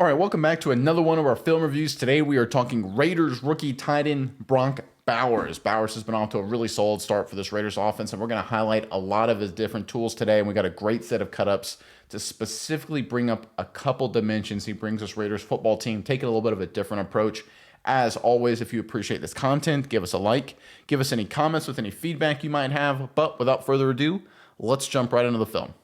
All right, welcome back to another one of our film reviews. Today we are talking Raiders rookie tight end Brock Bowers. Bowers has been off to a really solid start for this Raiders offense, and we're going to highlight a lot of his different tools today. And we got a great set of cut-ups to specifically bring up a couple dimensions. He brings this Raiders football team, taking a little bit of a different approach. As always, if you appreciate this content, give us a like, give us any comments with any feedback you might have. But without further ado, let's jump right into the film.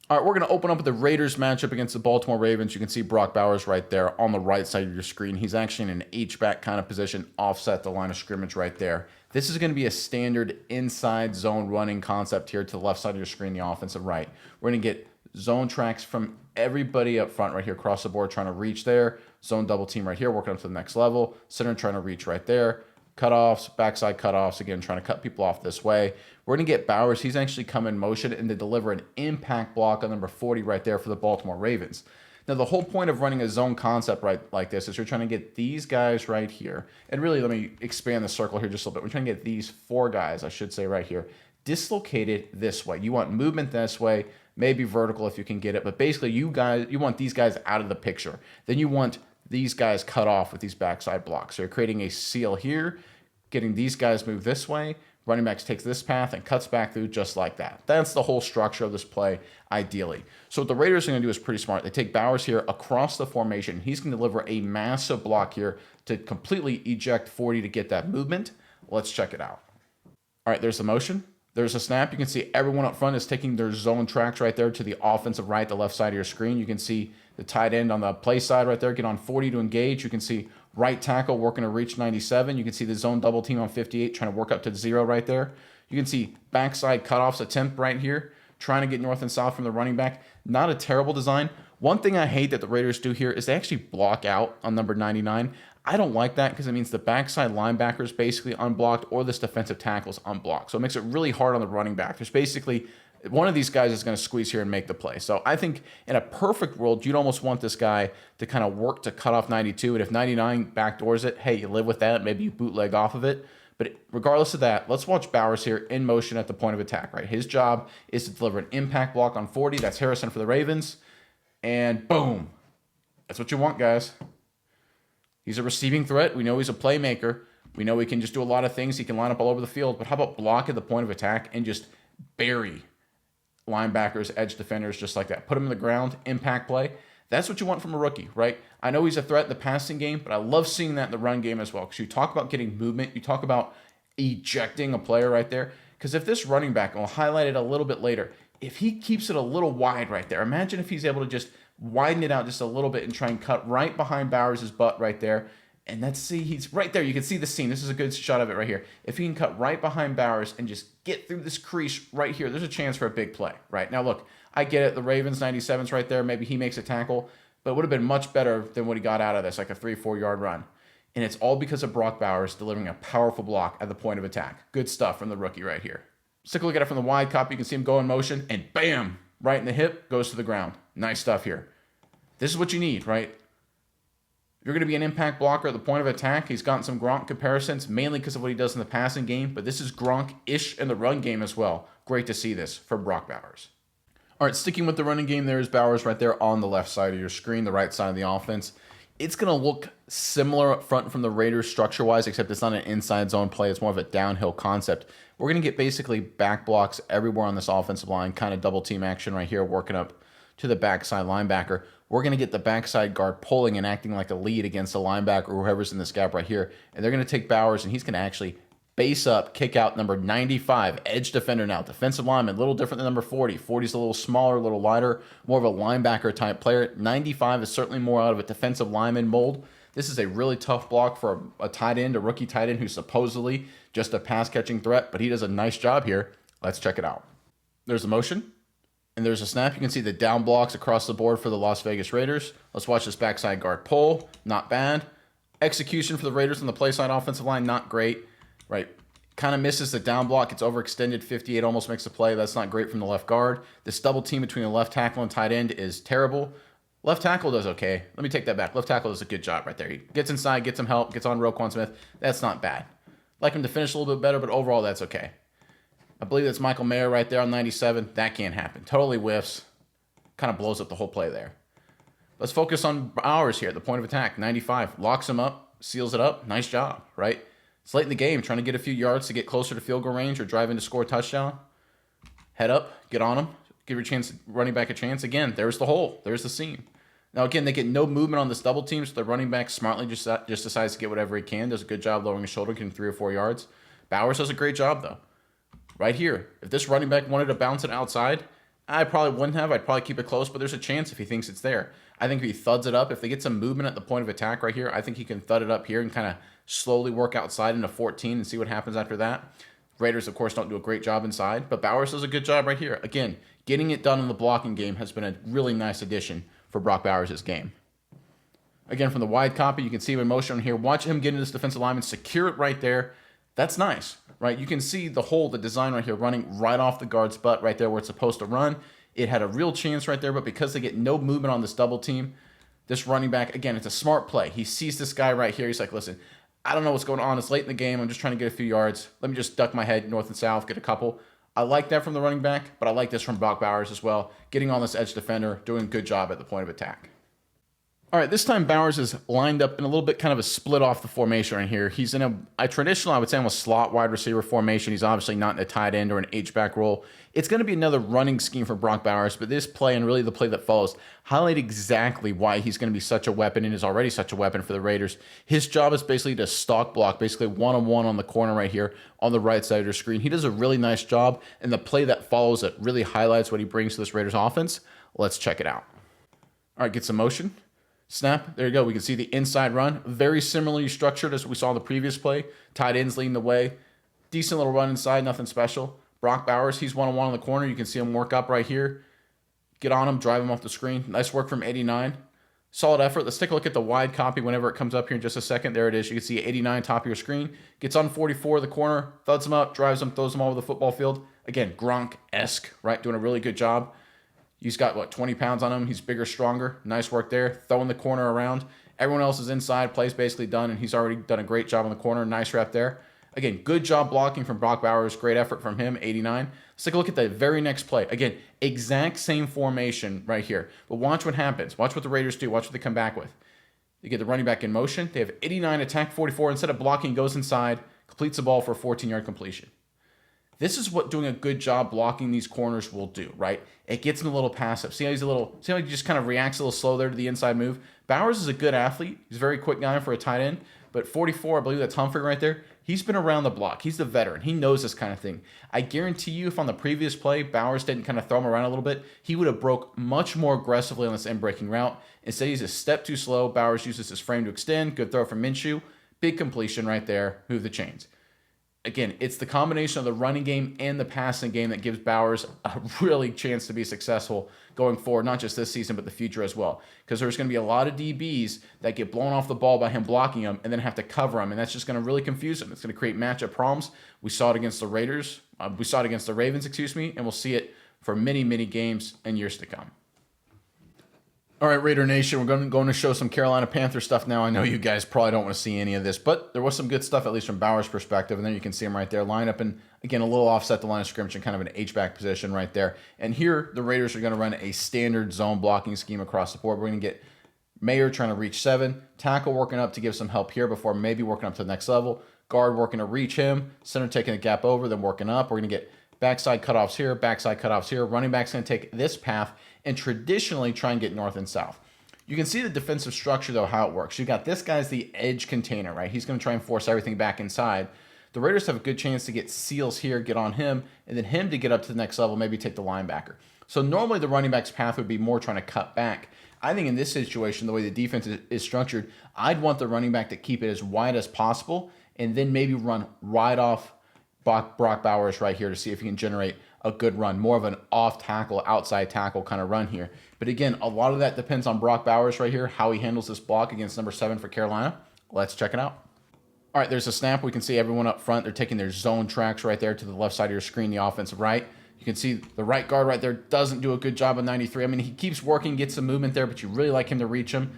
All right, we're going to open up with the Raiders matchup against the Baltimore Ravens. You can see Brock Bowers right there on the right side of your screen. He's actually in an H-back kind of position, offset the line of scrimmage right there. This is going to be a standard inside zone running concept here to the left side of your screen, the offensive right. We're going to get zone tracks from everybody up front right here across the board trying to reach there. Zone double team right here, working up to the next level. Center trying to reach right there. Cutoffs, backside cutoffs, again, trying to cut people off this way. We're going to get Bowers. He's actually come in motion and to deliver an impact block on number 40 right there for the Baltimore Ravens. Now, the whole point of running a zone concept right like this is you're trying to get these guys right here. And really, let me expand the circle here just a little bit. We're trying to get these four guys, I should say right here, dislocated this way. You want movement this way, maybe vertical if you can get it. But basically, you want these guys out of the picture. Then you want these guys cut off with these backside blocks. So you're creating a seal here, getting these guys move this way. Running backs takes this path and cuts back through just like that. That's the whole structure of this play, ideally. So what the Raiders are going to do is pretty smart. They take Bowers here across the formation. He's going to deliver a massive block here to completely eject 40 to get that movement. Let's check it out. All right, there's the motion. There's a snap. You can see everyone up front is taking their zone tracks right there to the offensive right, the left side of your screen. You can see the tight end on the play side right there get on 40 to engage. You can see right tackle working to reach 97. You can see the zone double team on 58 trying to work up to 0 right there. You can see backside cutoffs attempt right here, trying to get north and south from the running back. Not a terrible design. One thing I hate that the Raiders do here is they actually block out on number 99. I don't like that because it means the backside linebacker is basically unblocked or this defensive tackle is unblocked. So it makes it really hard on the running back. There's basically one of these guys is going to squeeze here and make the play. So I think in a perfect world, you'd almost want this guy to kind of work to cut off 92. And if 99 backdoors it, hey, you live with that. Maybe you bootleg off of it. But regardless of that, let's watch Bowers here in motion at the point of attack, right? His job is to deliver an impact block on 40. That's Harrison for the Ravens. And boom. That's what you want, guys. He's a receiving threat. We know he's a playmaker. We know he can just do a lot of things. He can line up all over the field. But how about block at the point of attack and just bury linebackers, edge defenders, just like that? Put him in the ground, impact play. That's what you want from a rookie, right? I know he's a threat in the passing game, but I love seeing that in the run game as well. Because you talk about getting movement. You talk about ejecting a player right there. Because if this running back, and we'll highlight it a little bit later, if he keeps it a little wide right there, imagine if he's able to just widen it out just a little bit and try and cut right behind Bowers' butt right there. And let's see, he's right there. You can see the seam. This is a good shot of it right here. If he can cut right behind Bowers and just get through this crease right here, there's a chance for a big play, right? Now, look, I get it. The Ravens 97's right there. Maybe he makes a tackle, but it would have been much better than what he got out of this, like a 3-4 yard run. And it's all because of Brock Bowers delivering a powerful block at the point of attack. Good stuff from the rookie right here. Let's take a look at it from the wide copy. You can see him go in motion, and bam, right in the hip, goes to the ground. Nice stuff here. This is what you need, right? If you're going to be an impact blocker at the point of attack, he's gotten some Gronk comparisons, mainly because of what he does in the passing game, but this is Gronk-ish in the run game as well. Great to see this for Brock Bowers. All right, sticking with the running game, there's Bowers right there on the left side of your screen, the right side of the offense. It's going to look similar up front from the Raiders structure-wise, except it's not an inside zone play. It's more of a downhill concept. We're going to get basically back blocks everywhere on this offensive line, kind of double team action right here, working up to the backside linebacker. We're going to get the backside guard pulling and acting like a lead against the linebacker or whoever's in this gap right here. And they're going to take Bowers, and he's going to actually base up, kick out number 95, edge defender now, defensive lineman, a little different than number 40. 40's a little smaller, a little lighter, more of a linebacker type player. 95 is certainly more out of a defensive lineman mold. This is a really tough block for a tight end, a rookie tight end who's supposedly just a pass-catching threat, but he does a nice job here. Let's check it out. There's a motion, and there's a snap. You can see the down blocks across the board for the Las Vegas Raiders. Let's watch this backside guard pull. Not bad. Execution for the Raiders on the play side offensive line, not great. Right, kind of misses the down block. It's overextended. 58 almost makes a play. That's not great from the left guard. This double team between the left tackle and tight end is terrible. Left tackle does okay. Let me take that back. Left tackle does a good job right there. He gets inside, gets some help, gets on Roquan Smith. That's not bad. Like him to finish a little bit better, but overall that's okay. I believe that's Michael Mayer right there on 97. That can't happen. Totally whiffs. Kind of blows up the whole play there. Let's focus on Bowers here at the point of attack. 95. Locks him up, seals it up. Nice job, right? It's late in the game, trying to get a few yards to get closer to field goal range or drive in to score a touchdown. Head up, get on him, give your chance, running back a chance. Again, there's the hole. There's the seam. Now, again, they get no movement on this double team, so the running back smartly just decides to get whatever he can. Does a good job lowering his shoulder, getting 3 or 4 yards. Bowers does a great job, though. Right here, if this running back wanted to bounce it outside, I probably wouldn't have. I'd probably keep it close, but there's a chance if he thinks it's there. I think if he thuds it up, if they get some movement at the point of attack right here, I think he can thud it up here and kind of slowly work outside into 14 and see what happens after that. Raiders, of course, don't do a great job inside, but Bowers does a good job right here. Again, getting it done in the blocking game has been a really nice addition for Brock Bowers' game. Again, from the wide copy, you can see him in motion here. Watch him get into this defensive lineman, secure it right there. That's nice, right? You can see the hole, the design right here, running right off the guard's butt right there where it's supposed to run. It had a real chance right there, but because they get no movement on this double team, this running back, again, it's a smart play. He sees this guy right here. He's like, listen, I don't know what's going on. It's late in the game. I'm just trying to get a few yards. Let me just duck my head north and south, get a couple. I like that from the running back, but I like this from Brock Bowers as well. Getting on this edge defender, doing a good job at the point of attack. All right, this time Bowers is lined up in a little bit kind of a split off the formation right here. He's in a traditional, I would say, almost slot wide receiver formation. He's obviously not in a tight end or an H-back role. It's going to be another running scheme for Brock Bowers, but this play and really the play that follows highlight exactly why he's going to be such a weapon and is already such a weapon for the Raiders. His job is basically to stalk block, basically one-on-one on the corner right here on the right side of your screen. He does a really nice job, and the play that follows it really highlights what he brings to this Raiders offense. Let's check it out. All right, get some motion. Snap. There you go. We can see the inside run. Very similarly structured as we saw in the previous play. Tight ends leading the way. Decent little run inside. Nothing special. Brock Bowers, he's one-on-one on the corner. You can see him work up right here. Get on him. Drive him off the screen. Nice work from 89. Solid effort. Let's take a look at the wide copy whenever it comes up here in just a second. There it is. You can see 89 top of your screen. Gets on 44 the corner. Thuds him up. Drives him. Throws him all over the football field. Again, Gronk-esque, right? Doing a really good job. He's got, 20 pounds on him. He's bigger, stronger. Nice work there. Throwing the corner around. Everyone else is inside. Play's basically done, and he's already done a great job on the corner. Nice rep there. Again, good job blocking from Brock Bowers. Great effort from him, 89. Let's take a look at the very next play. Again, exact same formation right here. But watch what happens. Watch what the Raiders do. Watch what they come back with. They get the running back in motion. They have 89, attack 44. Instead of blocking, goes inside, completes the ball for a 14-yard completion. This is what doing a good job blocking these corners will do, right? It gets him a little passive. See how he just kind of reacts a little slow there to the inside move? Bowers is a good athlete. He's a very quick guy for a tight end. But 44, I believe that's Humphrey right there. He's been around the block. He's the veteran. He knows this kind of thing. I guarantee you if on the previous play, Bowers didn't kind of throw him around a little bit, he would have broke much more aggressively on this end breaking route. Instead, he's a step too slow. Bowers uses his frame to extend. Good throw from Minshew. Big completion right there. Move the chains. Again, it's the combination of the running game and the passing game that gives Bowers a really chance to be successful going forward, not just this season, but the future as well. Because there's going to be a lot of DBs that get blown off the ball by him blocking them and then have to cover them, and that's just going to really confuse them. It's going to create matchup problems. We saw it against the Raiders. We saw it against the Ravens, and we'll see it for many, many games and years to come. All right, Raider Nation, we're going to show some Carolina Panther stuff now. I know you guys probably don't want to see any of this, but there was some good stuff, at least from Bowers' perspective. And then you can see him right there, line up and, again, a little offset the line of scrimmage in kind of an H-back position right there. And here, the Raiders are going to run a standard zone blocking scheme across the board. We're going to get Mayer trying to reach 7, tackle working up to give some help here before maybe working up to the next level, guard working to reach him, center taking a gap over, then working up. We're going to get backside cutoffs here, running back's going to take this path and traditionally try and get north and south. You can see the defensive structure, though, how it works. You got this guy's the edge container, right? He's going to try and force everything back inside. The Raiders have a good chance to get Seals here, get on him, and then him to get up to the next level, maybe take the linebacker. So normally the running back's path would be more trying to cut back. I think in this situation, the way the defense is structured, I'd want the running back to keep it as wide as possible and then maybe run right off Brock Bowers right here to see if he can generate a good run, more of an off tackle, outside tackle kind of run here. But again, a lot of that depends on Brock Bowers right here, how he handles this block against number 7 for Carolina. Let's check it out. All right, there's a snap. We can see everyone up front. They're taking their zone tracks right there to the left side of your screen, the offensive right. You can see the right guard right there doesn't do a good job of 93. I mean, he keeps working, gets some movement there, but you really like him to reach him.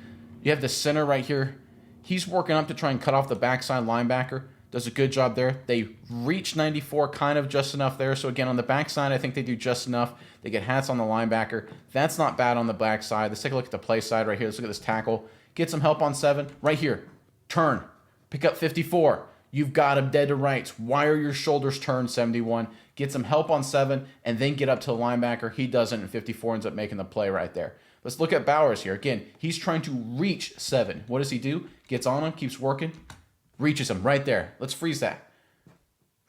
You have the center right here. He's working up to try and cut off the backside linebacker. does a good job there. They reach 94 kind of just enough there. So again, on the backside, I think they do just enough. They get hats on the linebacker. That's not bad on the backside. Let's take a look at the play side right here. Let's look at this tackle. Get some help on 7. Right here. Turn. Pick up 54. You've got him dead to rights. Wire your shoulders, turn 71. Get some help on 7, and then get up to the linebacker. He doesn't, and 54 ends up making the play right there. Let's look at Bowers here. Again, he's trying to reach 7. What does he do? Gets on him, keeps working, reaches him right there. Let's freeze that.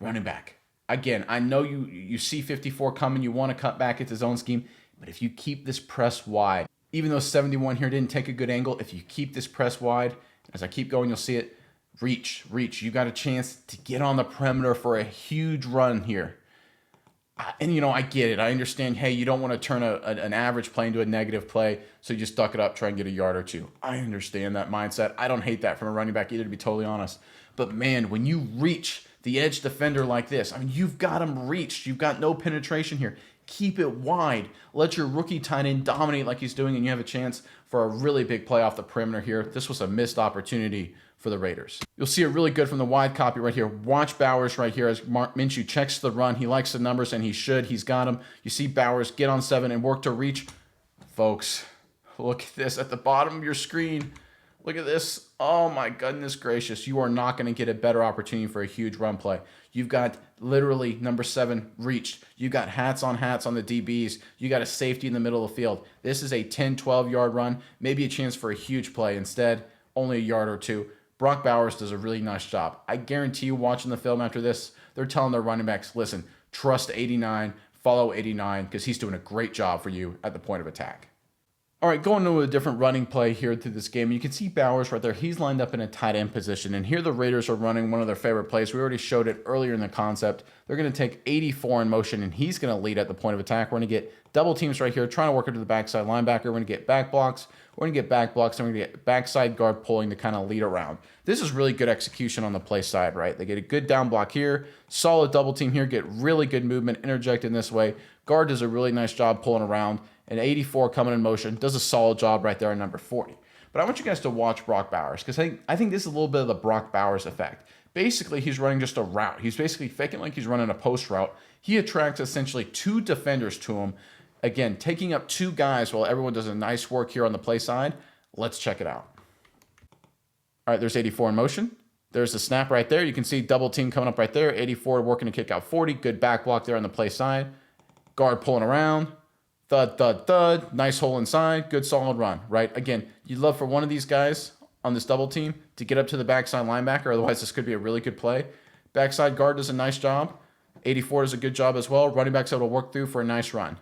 Running back. Again, I know you see 54 coming. You want to cut back into zone scheme, but if you keep this press wide, even though 71 here didn't take a good angle, if you keep this press wide, as I keep going, you'll see it. Reach. You got a chance to get on the perimeter for a huge run here. And, I get it. I understand, hey, you don't want to turn an average play into a negative play, so you just duck it up, try and get a yard or 2. I understand that mindset. I don't hate that from a running back either, to be totally honest. But, man, when you reach the edge defender like this, I mean, you've got him reached. You've got no penetration here. Keep it wide. Let your rookie tight end dominate like he's doing, and you have a chance for a really big play off the perimeter here. This was a missed opportunity for the Raiders. You'll see it really good from the wide copy right here. Watch Bowers right here as Minshew checks the run. He likes the numbers, and he should. He's got them. You see Bowers get on 7 and work to reach. Folks, look at this at the bottom of your screen. Look at this. Oh, my goodness gracious. You are not going to get a better opportunity for a huge run play. You've got literally number 7 reached. You got hats on the DBs. You got a safety in the middle of the field. This is a 10, 12-yard run, maybe a chance for a huge play. Instead, only a yard or 2. Brock Bowers does a really nice job. I guarantee you watching the film after this, they're telling their running backs, listen, trust 89, follow 89, because he's doing a great job for you at the point of attack. All right, going to a different running play here through this game. You can see Bowers right there. He's lined up in a tight end position, and here the Raiders are running one of their favorite plays. We already showed it earlier in the concept. They're going to take 84 in motion, and he's going to lead at the point of attack. We're going to get double teams right here, trying to work it to the backside linebacker. We're going to get back blocks. We're going to get back blocks, and we're going to get backside guard pulling to kind of lead around. This is really good execution on the play side, right? They get a good down block here, solid double team here, get really good movement, interject in this way. Guard does a really nice job pulling around. And 84 coming in motion, does a solid job right there on number 40. But I want you guys to watch Brock Bowers, because I think this is a little bit of the Brock Bowers effect. Basically, he's running just a route. He's basically faking like he's running a post route. He attracts essentially 2 defenders to him. Again, taking up 2 guys while everyone does a nice work here on the play side. Let's check it out. All right, there's 84 in motion. There's the snap right there. You can see double team coming up right there. 84 working to kick out 40. Good back block there on the play side. Guard pulling around. Thud, thud, thud. Nice hole inside. Good solid run, right? Again, you'd love for one of these guys on this double team to get up to the backside linebacker. Otherwise, this could be a really good play. Backside guard does a nice job. 84 does a good job as well. Running back's able to work through for a nice run.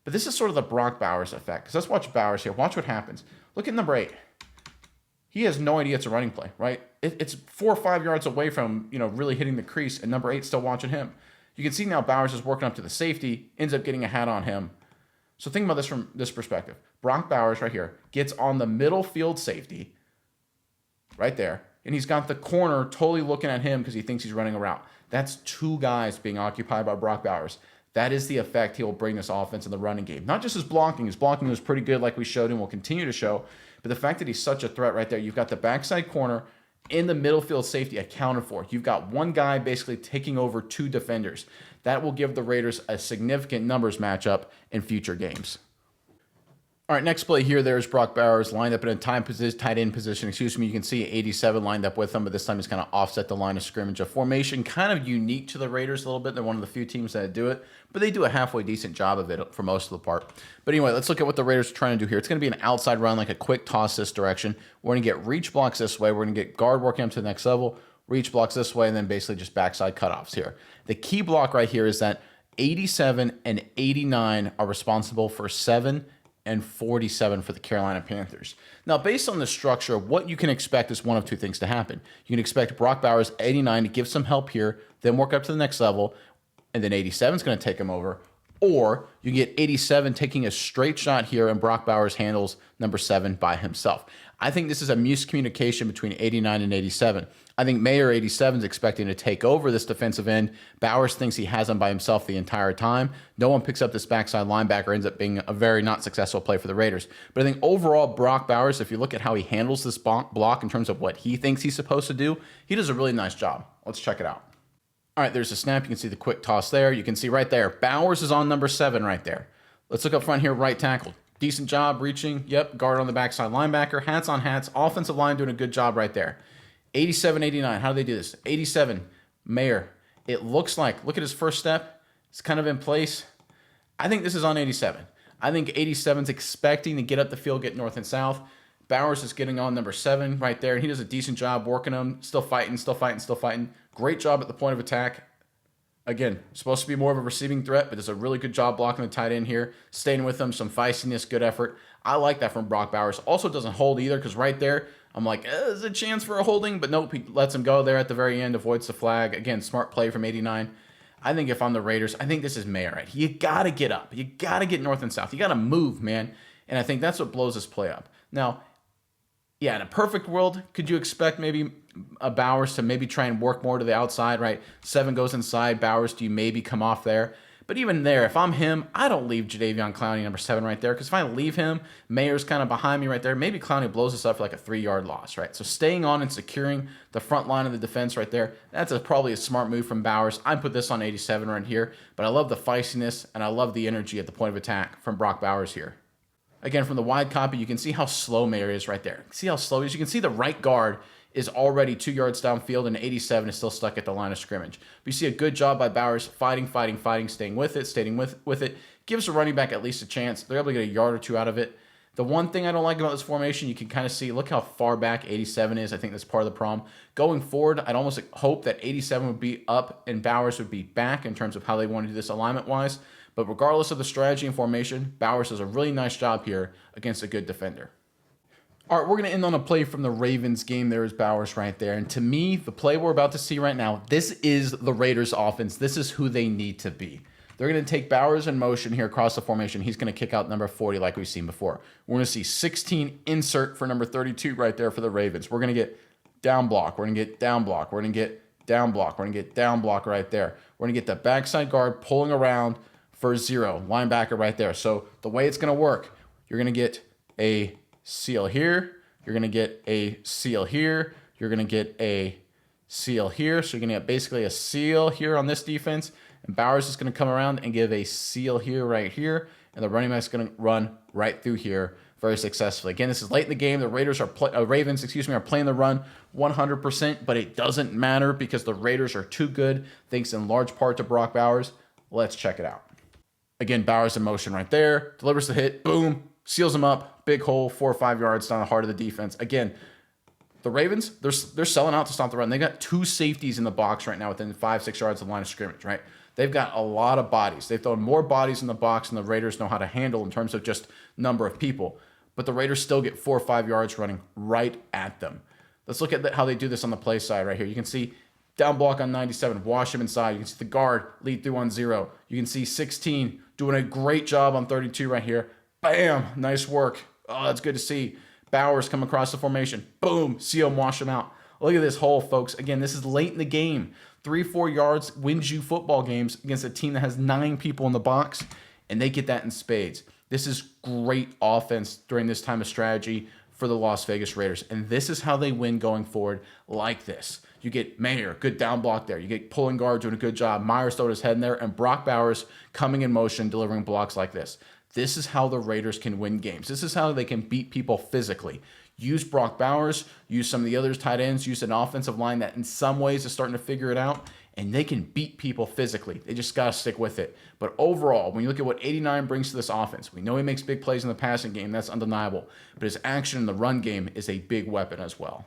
But this is sort of the Brock Bowers effect. Because let's watch Bowers here. Watch what happens. Look at number 8. He has no idea it's a running play, right? It's 4 or 5 yards away from, really hitting the crease, and number 8's still watching him. You can see now Bowers is working up to the safety, ends up getting a hat on him. So think about this from this perspective. Brock Bowers right here gets on the middle field safety right there, and he's got the corner totally looking at him because he thinks he's running a route. That's 2 guys being occupied by Brock Bowers. That is the effect he will bring this offense in the running game. Not just his blocking. His blocking was pretty good like we showed and will continue to show, but the fact that he's such a threat right there. You've got the backside corner in the middle field safety accounted for. You've got one guy basically taking over 2 defenders. That will give the Raiders a significant numbers matchup in future games. All right, next play here, there's Brock Bowers lined up in a tight end position. You can see 87 lined up with him, but this time he's kind of offset the line of scrimmage. A formation kind of unique to the Raiders a little bit. They're one of the few teams that do it, but they do a halfway decent job of it for most of the part. But anyway, let's look at what the Raiders are trying to do here. It's going to be an outside run, like a quick toss this direction. We're going to get reach blocks this way. We're going to get guard working up to the next level, reach blocks this way, and then basically just backside cutoffs here. The key block right here is that 87 and 89 are responsible for 7 and 47 for the Carolina Panthers. Now, based on the structure, what you can expect is one of 2 things to happen. You can expect Brock Bowers, 89, to give some help here, then work up to the next level, and then 87 is going to take him over. or you get 87 taking a straight shot here, and Brock Bowers handles number 7 by himself. I think this is a miscommunication between 89 and 87. I think Mayer 87 is expecting to take over this defensive end. Bowers thinks he has him by himself the entire time. No one picks up this backside linebacker, ends up being a very not successful play for the Raiders. But I think overall, Brock Bowers, if you look at how he handles this block in terms of what he thinks he's supposed to do, he does a really nice job. Let's check it out. All right, there's a snap. You can see the quick toss there. You can see right there, Bowers is on number 7 right there. Let's look up front here, right tackle. Decent job reaching. Yep, guard on the backside linebacker. Hats on hats. Offensive line doing a good job right there. 87, 89. How do they do this? 87, Mayer. It looks like, look at his first step. It's kind of in place. I think this is on 87. I think 87's expecting to get up the field, get north and south. Bowers is getting on number 7 right there, and he does a decent job working him. Still fighting, still fighting, still fighting. Great job at the point of attack. Again, supposed to be more of a receiving threat, but does a really good job blocking the tight end here. Staying with him, some feistiness, good effort. I like that from Brock Bowers. Also doesn't hold either, because right there, I'm like, there's a chance for a holding, but nope, he lets him go there at the very end, avoids the flag. Again, smart play from 89. I think if I'm the Raiders, I think this is Mayer, right? You got to get up. You got to get north and south. You got to move, man. And I think that's what blows this play up. Now, yeah, in a perfect world, could you expect maybe a Bowers to maybe try and work more to the outside, right? 7 goes inside. Bowers, do you maybe come off there? But even there, if I'm him, I don't leave Jadeveon Clowney number 7 right there, because if I leave him, Mayer's kind of behind me right there. Maybe Clowney blows us up for like a 3-yard loss, right? So staying on and securing the front line of the defense right there, that's probably a smart move from Bowers. I put this on 87 right here, but I love the feistiness and I love the energy at the point of attack from Brock Bowers here. Again, from the wide copy, you can see how slow Mayer is right there. See how slow he is? You can see the right guard is already 2 yards downfield, and 87 is still stuck at the line of scrimmage. But you see a good job by Bowers, fighting, staying with it. Gives the running back at least a chance. They're able to get a yard or 2 out of it. The one thing I don't like about this formation, you can kind of see, look how far back 87 is. I think that's part of the problem. Going forward, I'd almost hope that 87 would be up and Bowers would be back in terms of how they want to do this alignment-wise. But regardless of the strategy and formation, Bowers does a really nice job here against a good defender. All right, we're going to end on a play from the Ravens game. There is Bowers right there. And to me, the play we're about to see right now, this is the Raiders offense. This is who they need to be. They're going to take Bowers in motion here across the formation. He's going to kick out number 40 like we've seen before. We're going to see 16 insert for number 32 right there for the Ravens. We're going to get down block. We're going to get down block. We're going to get down block. We're going to get down block right there. We're going to get the backside guard pulling around for 0, linebacker right there. So the way it's going to work, you're going to get a seal here. You're going to get a seal here. You're going to get a seal here. So you're going to get basically a seal here on this defense. And Bowers is going to come around and give a seal here, right here. And the running back's going to run right through here very successfully. Again, this is late in the game. The Ravens are playing the run 100%, but it doesn't matter because the Raiders are too good, thanks in large part to Brock Bowers. Let's check it out. Again, Bowers in motion right there, delivers the hit, boom, seals him up, big hole, 4 or 5 yards down the heart of the defense. Again, the Ravens, they're selling out to stop the run. They got 2 safeties in the box right now within 5-6 yards of the line of scrimmage, right? They've got a lot of bodies. They've thrown more bodies in the box than the Raiders know how to handle in terms of just number of people. But the Raiders still get 4 or 5 yards running right at them. Let's look at how they do this on the play side right here. You can see down block on 97, wash him inside. You can see the guard lead through on 0. You can see 16 doing a great job on 32 right here. Bam, nice work. Oh, that's good to see. Bowers come across the formation. Boom, see him, wash him out. Look at this hole, folks. Again, this is late in the game. 3-4 yards wins you football games against a team that has 9 people in the box, and they get that in spades. This is great offense during this time of strategy for the Las Vegas Raiders, and this is how they win going forward like this. You get Mayer, good down block there. You get pulling guard doing a good job. Myers throwing his head in there, and Brock Bowers coming in motion, delivering blocks like this. This is how the Raiders can win games. This is how they can beat people physically. Use Brock Bowers, use some of the other tight ends, use an offensive line that in some ways is starting to figure it out, and they can beat people physically. They just got to stick with it. But overall, when you look at what 89 brings to this offense, we know he makes big plays in the passing game. That's undeniable. But his action in the run game is a big weapon as well.